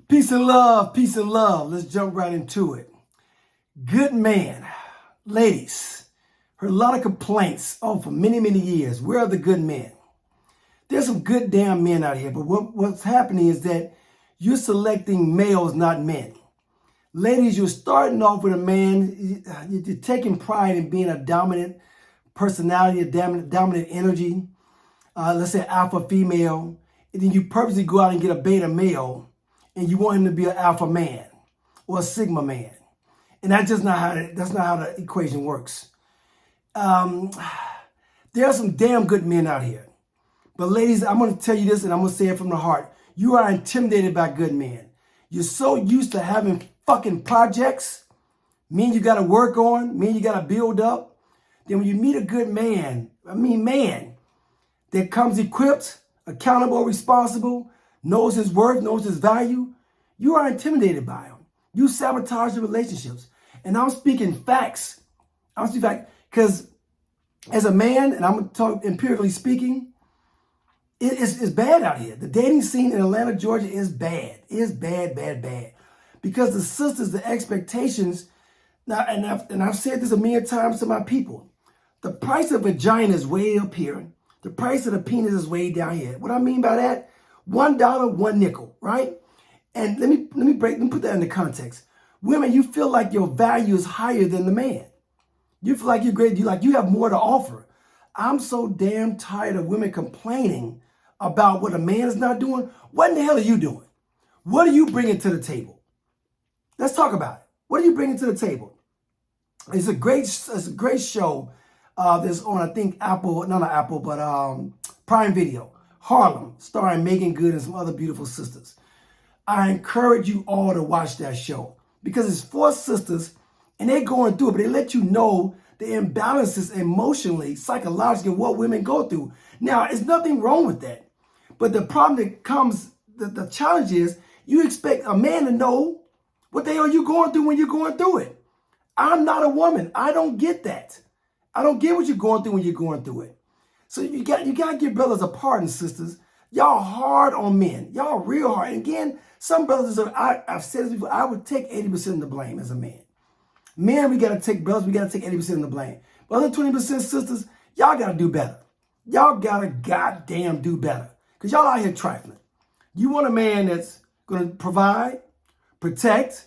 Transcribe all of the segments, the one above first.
Peace and love, peace and love. Let's jump right into it. Good man. Ladies, heard a lot of complaints for many, many years. Where are the good men? There's some good damn men out here, but what's happening is that you're selecting males, not men. Ladies, you're starting off with a man. You're taking pride in being a dominant personality, a dominant energy. Let's say alpha female. And then you purposely go out and get a beta male and you want him to be an alpha man or a sigma man. And that's not how the equation works. There are some damn good men out here. But ladies, I'm going to tell you this and I'm going to say it from the heart. You are intimidated by good men. You're so used to having fucking projects, men you got to work on, men you got to build up. Then when you meet a good man, man that comes equipped, accountable, responsible, knows his worth, knows his value, you are intimidated by him. You sabotage the relationships. And I'm speaking facts. I'm speaking facts because as a man, and I'm going to talk empirically speaking, it's bad out here. The dating scene in Atlanta, Georgia is bad. It's bad, bad, bad. Because the sisters, the expectations, now, and I've said this a million times to my people, the price of vagina is way up here. The price of the penis is way down here. What I mean by that, $1, 1 nickel, right? And let me put that into context. Women, you feel like your value is higher than the man. You feel like you're great. You have more to offer. I'm so damn tired of women complaining about what a man is not doing. What in the hell are you doing? What are you bringing to the table? Let's talk about it. What are you bringing to the table? It's a great show. There's on, I think, Prime Video. Harlem, starring Megan Good and some other beautiful sisters. I encourage you all to watch that show because it's 4 sisters and they're going through it, but they let you know the imbalances emotionally, psychologically, what women go through. Now, there's nothing wrong with that. But the problem that comes, the challenge is you expect a man to know what the hell you're going through when you're going through it. I'm not a woman. I don't get that. I don't get what you're going through when you're going through it. So you got to give brothers a pardon, sisters. Y'all hard on men. Y'all real hard. And again, some brothers, I've said this before, I would take 80% of the blame as a man. Men, we got to take 80% of the blame. But other 20% sisters, y'all got to do better. Y'all got to goddamn do better. Because y'all out here trifling. You want a man that's going to provide, protect,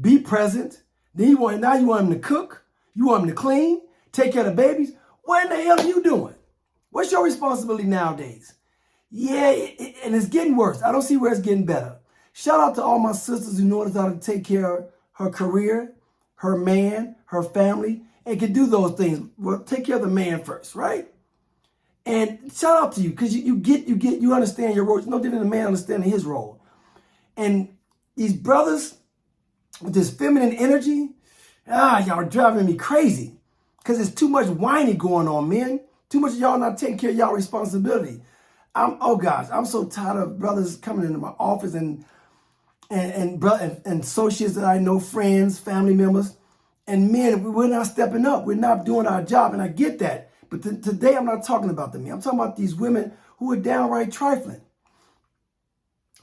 be present. Then you want him to cook. You want him to clean, take care of the babies. What in the hell are you doing? What's your responsibility nowadays? Yeah, and it's getting worse. I don't see where it's getting better. Shout out to all my sisters who know how to take care of her career, her man, her family, and can do those things. Well, take care of the man first, right? And shout out to you because you understand your role. It's no different than a man understanding his role. And these brothers with this feminine energy, y'all are driving me crazy because there's too much whining going on, men. Too much of y'all not taking care of y'all responsibility. I'm so tired of brothers coming into my office and associates that I know, friends, family members, and men, we're not stepping up. We're not doing our job, and I get that. But today, I'm not talking about the men. I'm talking about these women who are downright trifling.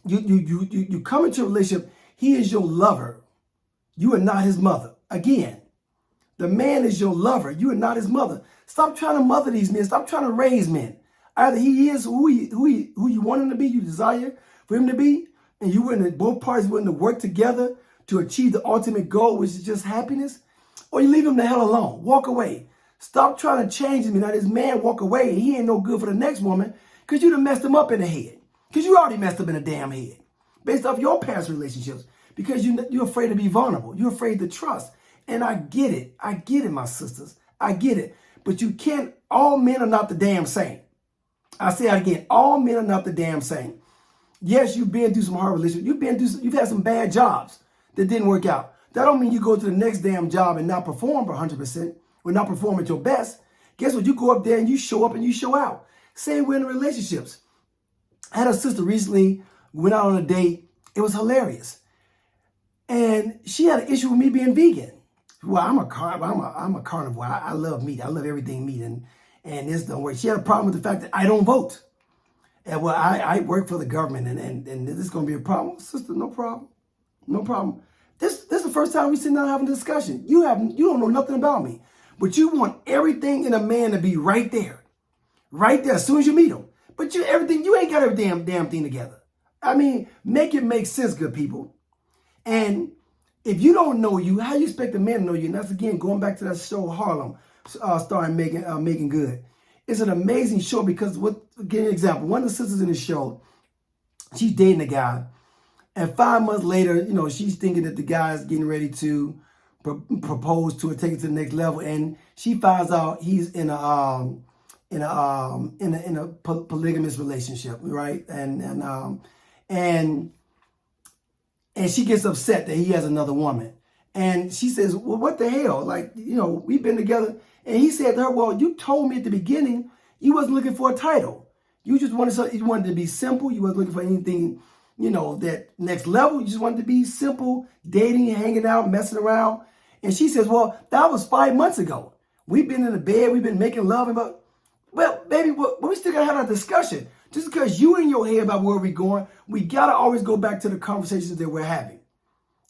You come into a relationship. He is your lover. You are not his mother. Again, the man is your lover. You are not his mother. Stop trying to mother these men. Stop trying to raise men. Either he is who you want him to be, you desire for him to be, and both parties willing to work together to achieve the ultimate goal, which is just happiness, or you leave him the hell alone. Walk away. Stop trying to change him. Now this man walk away and he ain't no good for the next woman because you done messed him up in the head. Because you already messed up in the damn head based off your past relationships because you're afraid to be vulnerable. You're afraid to trust. And I get it. I get it, my sisters. I get it. But you can't, all men are not the damn same. I say it again, all men are not the damn same. Yes, you've been through some hard relationships. You've had some bad jobs that didn't work out. That don't mean you go to the next damn job and not perform 100% or not perform at your best. Guess what? You go up there and you show up and you show out. Same way in relationships. I had a sister recently, went out on a date. It was hilarious. And she had an issue with me being vegan. Well, I'm a carnivore. I love meat. I love everything meat. And this don't work. She had a problem with the fact that I don't vote. And well, I work for the government and this is going to be a problem. Sister, no problem. No problem. This is the first time we sit down having a discussion. You don't know nothing about me, but you want everything in a man to be right there as soon as you meet him. But you ain't got every damn thing together. I mean, make it make sense, good people. And if you don't know you, how you expect a man to know you? And that's again going back to that show Harlem, starring Megan Good. It's an amazing show because give you an example. One of the sisters in the show, she's dating a guy. And 5 months later, she's thinking that the guy is getting ready to propose to her, take it to the next level. And she finds out he's in a polygamous relationship, right? And she gets upset that he has another woman. And she says, well, what the hell? Like, we've been together. And he said to her, well, you told me at the beginning you wasn't looking for a title. You just wanted to be simple. You wasn't looking for anything, that next level. You just wanted to be simple, dating, hanging out, messing around. And she says, well, that was 5 months ago. We've been in the bed. We've been making love. Well, baby, but we still got to have a discussion. Just because you in your head about where we're going, we got to always go back to the conversations that we're having.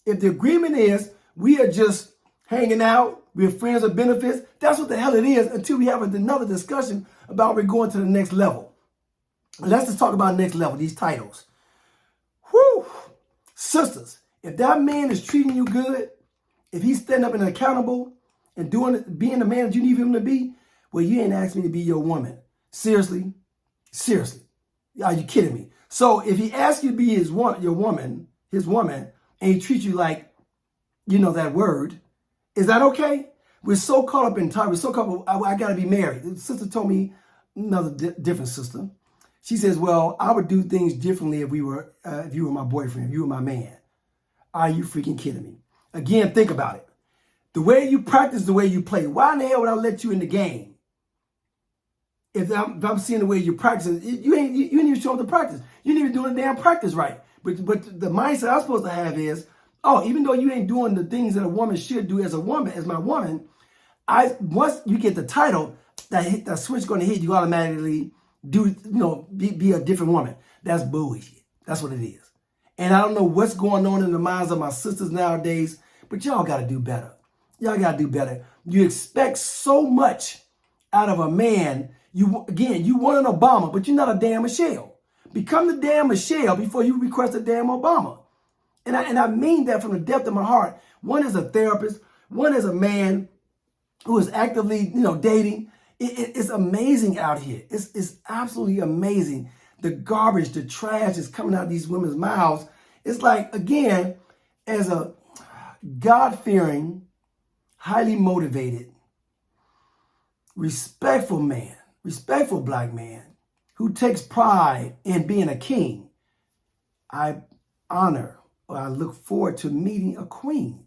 If the agreement is we are just hanging out, we're friends with benefits, that's what the hell it is until we have another discussion about we're going to the next level. Let's just talk about next level, these titles. Whew! Sisters, if that man is treating you good, if he's standing up and accountable and being the man that you need him to be, well, you ain't asked me to be your woman. Seriously? Seriously. Are you kidding me? So if he asks you to be his woman, and he treats you like, that word, is that okay? We're so caught up in time. We're so caught up, I got to be married. The sister told me, another different sister. She says, well, I would do things differently if you were my boyfriend, if you were my man. Are you freaking kidding me? Again, think about it. The way you practice, the way you play. Why in the hell would I let you in the game? If I'm seeing the way you practice, you ain't even showing the practice. You ain't even doing the damn practice right. But the mindset I'm supposed to have is, even though you ain't doing the things that a woman should do as a woman, as my woman, once you get the title, that switch going to hit, you automatically be a different woman. That's bullshit. That's what it is. And I don't know what's going on in the minds of my sisters nowadays, but y'all got to do better. Y'all got to do better. You expect so much out of a man. You want an Obama, but you're not a damn Michelle. Become the damn Michelle before you request a damn Obama. And I mean that from the depth of my heart. One is a therapist. One is a man who is actively, dating. It's amazing out here. It's absolutely amazing. The garbage, the trash is coming out of these women's mouths. It's like, again, as a God-fearing, highly motivated, respectful man, respectful black man who takes pride in being a king, I look forward to meeting a queen.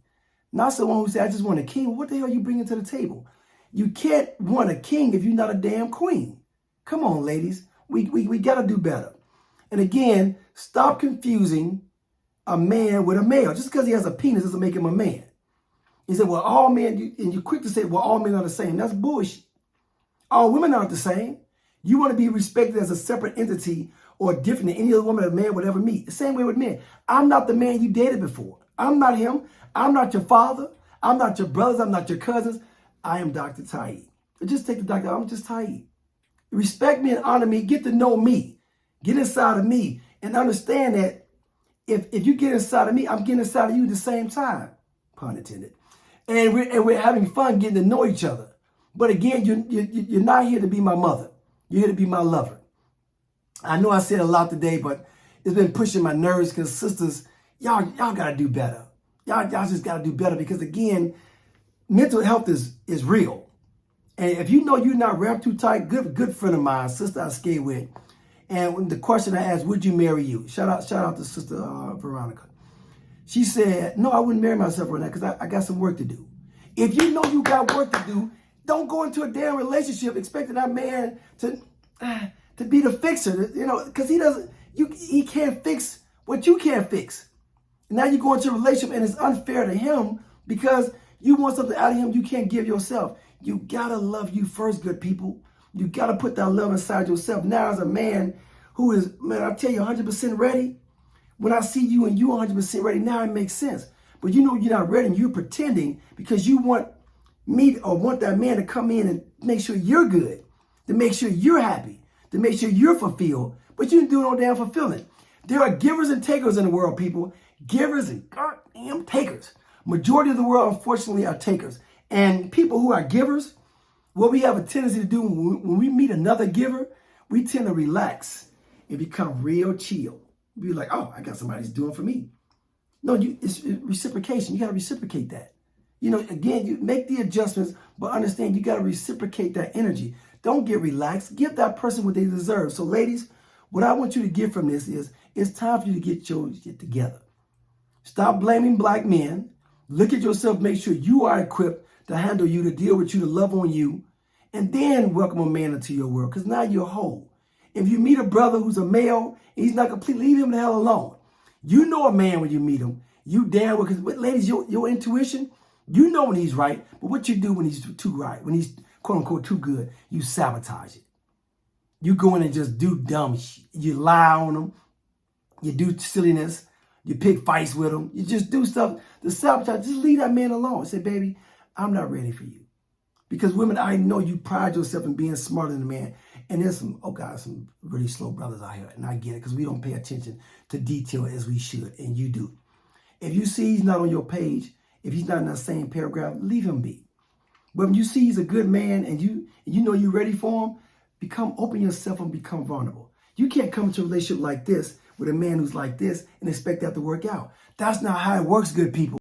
Not someone who says, I just want a king. What the hell are you bringing to the table? You can't want a king if you're not a damn queen. Come on, ladies. We got to do better. And again, stop confusing a man with a male. Just because he has a penis doesn't make him a man. He said, well, all men, and you're quick to say, well, all men are the same. That's bullshit. All women aren't the same. You want to be respected as a separate entity or different than any other woman a man would ever meet. The same way with men. I'm not the man you dated before. I'm not him. I'm not your father. I'm not your brothers. I'm not your cousins. I am Dr. Tiy-E. Just take the doctor. I'm just Tiy-E. Respect me and honor me. Get to know me. Get inside of me and understand that if you get inside of me, I'm getting inside of you at the same time. Pun intended. And we're having fun getting to know each other. But again, you're not here to be my mother. You're here to be my lover. I know I said a lot today, but it's been pushing my nerves because sisters, y'all got to do better. Y'all just got to do better because, again, mental health is real. And if you know you're not wrapped too tight, good friend of mine, sister I skate with, and the question I asked, would you marry you? Shout out to Sister Veronica. She said, no, I wouldn't marry myself right now because I got some work to do. If you know you got work to do, don't go into a damn relationship expecting that man to be the fixer, because he can't fix what you can't fix. Now you go into a relationship and it's unfair to him because you want something out of him you can't give yourself. You gotta love you first, good people. You gotta put that love inside yourself. Now as a man who is, man, I tell you, 100% ready, When I see you and you 100% ready, now it makes sense. But you know you're not ready and you're pretending because you want me or want that man to come in and make sure you're good, to make sure you're happy, to make sure you're fulfilled. But you didn't do no damn fulfilling. There are givers and takers in the world, people. Givers and goddamn takers. Majority of the world, unfortunately, are takers. And people who are givers, what we have a tendency to do when we meet another giver, we tend to relax and become real chill. Be like, oh, I got somebody who's doing for me. No, it's reciprocation. You got to reciprocate that. You know, again, you make the adjustments, but understand you got to reciprocate that energy. Don't get relaxed. Give that person what they deserve. So, ladies, what I want you to get from this is it's time for you to get your shit together. Stop blaming black men. Look at yourself. Make sure you are equipped to handle you, to deal with you, to love on you, and then welcome a man into your world because now you're whole. If you meet a brother who's a male and he's not complete, leave him the hell alone. You know a man when you meet him. You damn well, because ladies, your intuition, you know when he's right, but what you do when he's too right, when he's quote unquote too good, you sabotage it. You go in and just do dumb shit. You lie on him. You do silliness. You pick fights with him. You just do stuff to sabotage. Just leave that man alone. Say, baby, I'm not ready for you. Because women, I know you pride yourself in being smarter than a man. And there's some, oh God, some really slow brothers out here. And I get it because we don't pay attention to detail as we should. And you do. If you see he's not on your page, if he's not in that same paragraph, leave him be. But when you see he's a good man and you know you're ready for him, open yourself and become vulnerable. You can't come into a relationship like this with a man who's like this and expect that to work out. That's not how it works, good people.